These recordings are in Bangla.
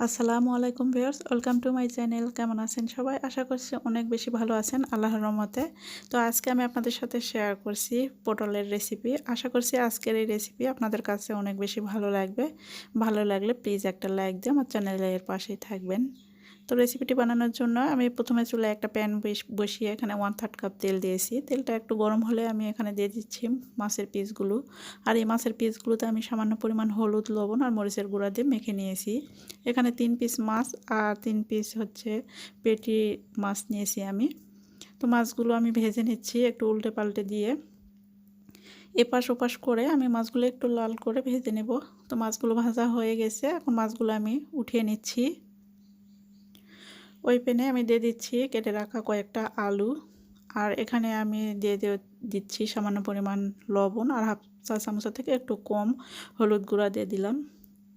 আসসালামু আলাইকুম viewers, welcome to my channel. কেমন আছেন সবাই? আশা করছি অনেক বেশি ভালো আছেন আল্লাহর রহমতে। তো আজকে আমি আপনাদের সাথে শেয়ার করছি পটলের রেসিপি। আশা করছি আজকের এই রেসিপি আপনাদের কাছে অনেক বেশি ভালো লাগবে। ভালো লাগলে প্লিজ একটা লাইক দিয়ে আমার চ্যানেলের পাশেই থাকবেন। তো রেসিপিটি বানানোর জন্য আমি প্রথমে চুলায় একটা প্যান বসিয়ে এখানে 1/3 কাপ তেল দিয়েছি। তেলটা একটু গরম হলে আমি এখানে দিয়ে দিচ্ছি মাছের পিসগুলো। আর এই মাছের পিসগুলোতে আমি সামান্য পরিমাণ হলুদ, লবণ আর মরিচের গুঁড়া দিয়ে মেখে নিয়েছি। এখানে 3 পিস মাছ আর 3 পিস হচ্ছে পেটি মাছ নিয়েছি আমি। তো মাছগুলো আমি ভেজে নিচ্ছি একটু উল্টে পাল্টে দিয়ে। এপাশ ওপাশ করে আমি মাছগুলো একটু লাল করে ভেজে নেব। তো মাছগুলো ভাজা হয়ে গেছে, এখন মাছগুলো আমি উঠিয়ে নিচ্ছি। ওই প্যানে আমি দিয়ে দিচ্ছি কেটে রাখা কয়েকটা আলু, আর এখানে আমি দিচ্ছি সামান্য পরিমাণ লবণ আর হাফ চা চামচের থেকে একটু কম হলুদ গুঁড়া দিয়ে দিলাম।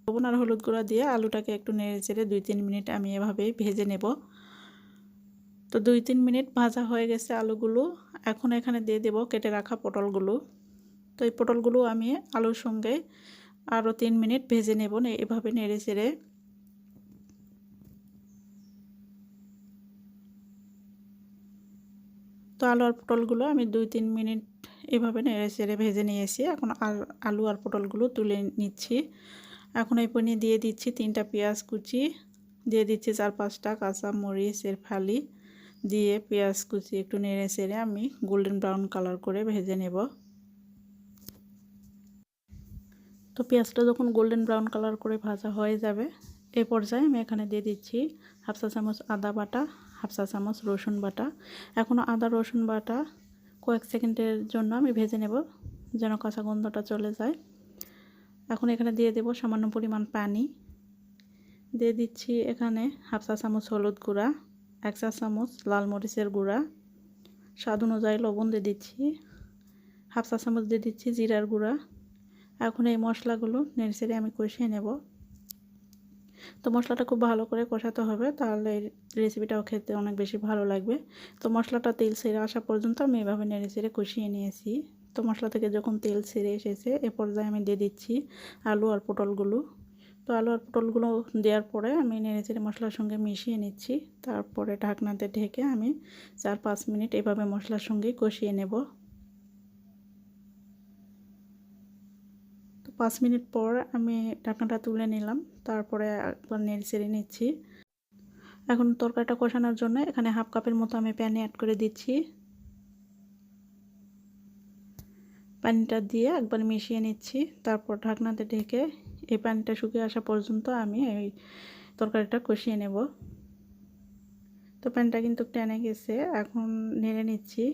লবণ আর হলুদ গুঁড়া দিয়ে আলুটাকে একটু নেড়ে চেড়ে 2-3 মিনিট আমি এভাবেই ভেজে নেব। তো 2-3 মিনিট ভাজা হয়ে গেছে আলুগুলো। এখন এখানে দিয়ে দেব কেটে রাখা পটলগুলো। তো এই পটলগুলো আমি আলুর সঙ্গে আরও 3 মিনিট ভেজে নেব এভাবে নেড়ে চেড়ে। তো আলু আর পটলগুলো আমি 2-3 মিনিট এভাবে নেড়ে চেড়ে ভেজে নিয়েছি। এখন আলু আর পটলগুলো তুলে নিচ্ছি। এখন এই পনির দিয়ে দিচ্ছি 3টা পেঁয়াজ কুচি, দিয়ে দিচ্ছি 4-5টা কাঁচা মরিচের ফালি, দিয়ে পেঁয়াজ কুচি একটু নেড়ে চেড়ে আমি গোল্ডেন ব্রাউন কালার করে ভেজে নেব। তো পেঁয়াজটা যখন গোল্ডেন ব্রাউন কালার করে ভাজা হয়ে যাবে, এ পর্যায়ে আমি এখানে দিয়ে দিচ্ছি হাফ চা চামচ আদা বাটা, হাফ চা চামচ রসুন বাটা। এখনও আদা রসুন বাটা কয়েক সেকেন্ডের জন্য আমি ভেজে নেব যেন কাঁচা গন্ধটা চলে যায়। এখন এখানে দিয়ে দেব সামান্য পরিমাণ পানি, দিয়ে দিচ্ছি এখানে হাফ চা চামচ হলুদ গুঁড়া, 1 চা চামচ লাল মরিচের গুঁড়া, স্বাদ অনুযায়ী লবণ দিয়ে দিচ্ছি, হাফ চা চামচ দিয়ে দিচ্ছি জিরার গুঁড়া। এখন এই মশলাগুলো নেড়ে আমি কষিয়ে নেব। তো মশলাটা খুব ভালো করে কষাতে হবে, তাহলে রেসিপিটাও খেতে অনেক বেশি ভালো লাগবে। তো মশলাটা তেল ছেড়ে আসা পর্যন্ত আমি এভাবে নেড়ে কষিয়ে নিয়েছি। তো মশলা থেকে যখন তেল ছেড়ে এসেছে, এ পর্যায়ে আমি দিয়ে দিচ্ছি আলু আর পটলগুলো। তো আলু আর পটলগুলো দেওয়ার পরে আমি নেড়ে মশলার সঙ্গে মিশিয়ে নিচ্ছি। তারপরে ঢাকনাতে ঢেকে আমি 4-5 মিনিট এভাবে মশলার সঙ্গে কষিয়ে নেব। তো 5 মিনিট পর আমি ঢাকনাটা তুলে নিলাম, তারপরে একবার নেড়ে নিচ্ছি। এখন তরকারিটা কষানোর জন্য এখানে হাফ কাপের মতো আমি পানি অ্যাড করে দিচ্ছি। পানিটা দিয়ে একবার মিশিয়ে নিচ্ছি, তারপর ঢাকনাতে ঢেকে এই পানিটা শুকিয়ে আসা পর্যন্ত আমি এই তরকারিটা কষিয়ে নেব। তো পানিটা কিন্তু টেনে গেছে, এখন নেড়ে নিচ্ছি।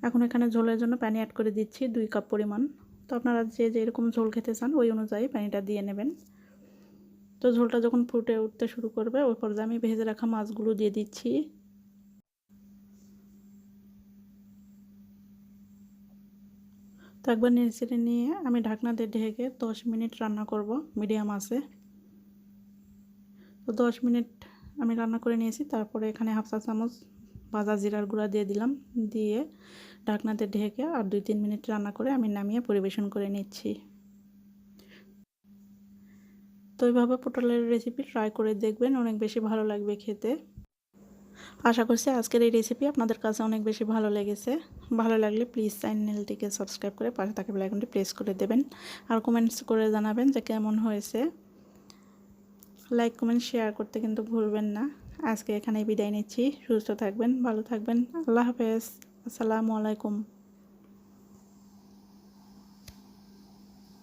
এখন এখানে ঝোলের জন্য পানি অ্যাড করে দিচ্ছি 2 কাপ পরিমাণ। তো আপনারা যে যেরকম ঝোল খেতে চান ওই অনুযায়ী পানিটা দিয়ে নেবেন। তো ঝোলটা যখন ফুটে উঠতে শুরু করবে, ওই পর্যায়ে আমি ভেজে রাখা মাছগুলো দিয়ে দিচ্ছি। তো একবার নেড়ে নিয়ে আমি ঢাকনাতে ঢেকে 10 মিনিট রান্না করব মিডিয়াম আঁচে। তো 10 মিনিট আমি রান্না করে নিয়েছি। তারপরে এখানে হাফ চা চামচ ভাজা জিরার গুঁড়া দিয়ে দিলাম, দিয়ে ঢাকনাতে ঢেকে আর 2-3 মিনিট রান্না করে আমি নামিয়ে পরিবেশন করে নিচ্ছি। তো এইভাবে পটলের রেসিপি ট্রাই করে দেখবেন, অনেক বেশি ভালো লাগবে খেতে। আশা করছি আজকের এই রেসিপি আপনাদের কাছে অনেক বেশি ভালো লেগেছে। ভালো লাগলে প্লিজ চ্যানেলটিকে সাবস্ক্রাইব করে পাশে থাকা বেল আইকনটি প্রেস করে দেবেন, আর কমেন্টস করে জানাবেন যে কেমন হয়েছে। লাইক কমেন্ট শেয়ার করতে কিন্তু ভুলবেন না। আজকে এখানেই বিদায় নিচ্ছি। সুস্থ থাকবেন, ভালো থাকবেন। আল্লাহ হাফেজ। আসসালামু আলাইকুম।